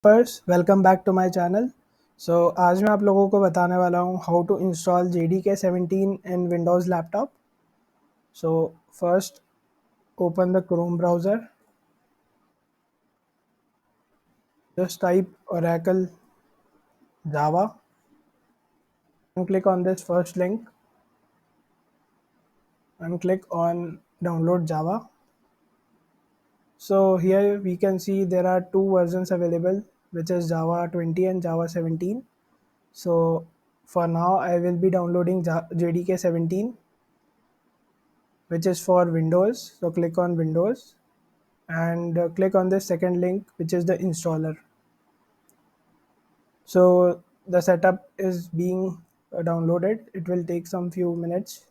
First welcome back to my channel. आज मैं आप लोगों को बताने वाला हूँ how to install JDK 17 in Windows laptop. So first open the Chrome browser, just type Oracle Java and click on this first link and click on download Java. So here we can see there are two versions available, which is Java 20 and Java 17. So for now I will be downloading JDK 17, which is for Windows. So click on Windows and click on the second link, which is the installer. So the setup is being downloaded. It will take some few minutes.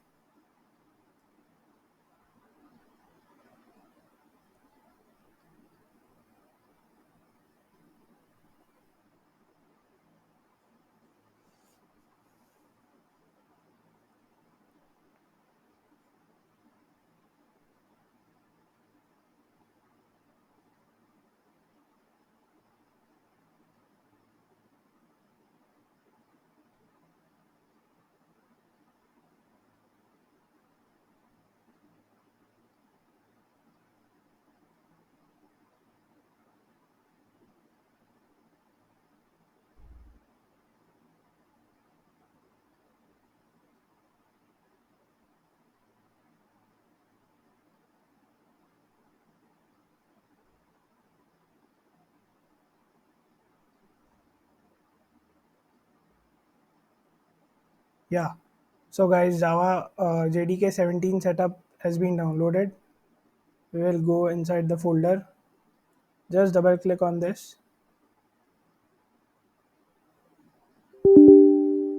Yeah. So guys, Java JDK 17 setup has been downloaded. We will go inside the folder. Just double click on this.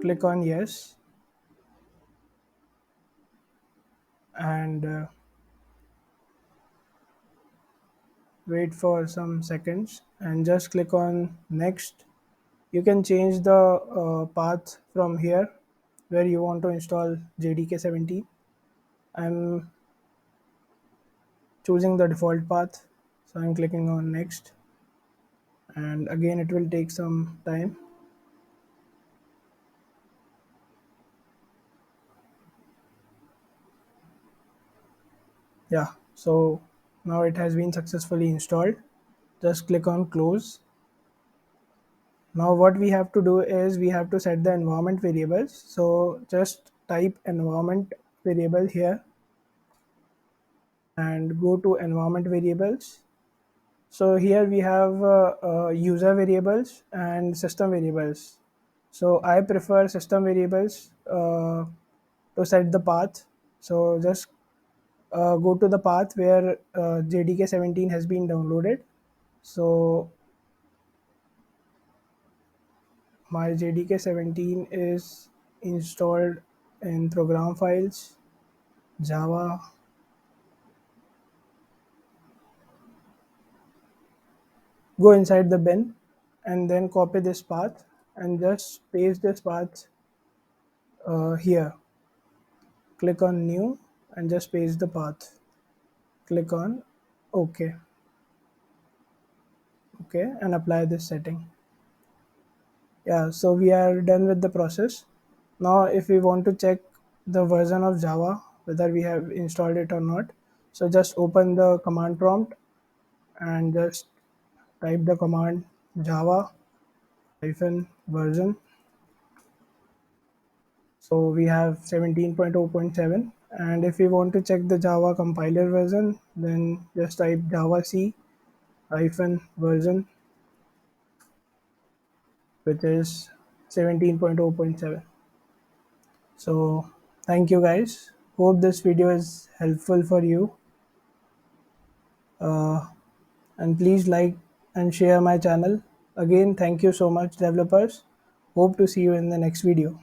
Click on yes, and wait for some seconds and just click on next. You can change the path from here where you want to install JDK 17. I'm choosing the default path, so I'm clicking on next, and again it will take some time. Yeah, so now it has been successfully installed. Just click on close. Now what we have to do is we have to set the environment variables. So just type environment variable here and go to environment variables. So here we have user variables and system variables. So I prefer system variables to set the path. So just go to the path where JDK 17 has been downloaded. So my JDK 17 is installed in program files, Java. Go inside the bin and then copy this path and just paste this path here. Click on new and just paste the path. Click on OK. Okay, and apply this setting. Yeah, so we are done with the process. Now if we want to check the version of Java, whether we have installed it or not, so just open the command prompt and just type the command java hyphen version. So we have 17.0.7, and if we want to check the Java compiler version, then just type java c hyphen version, which is 17.0.7. So thank you guys. Hope this video is helpful for you. Uh, and please like and share my channel. Again, thank you so much, developers. Hope to see you in the next video.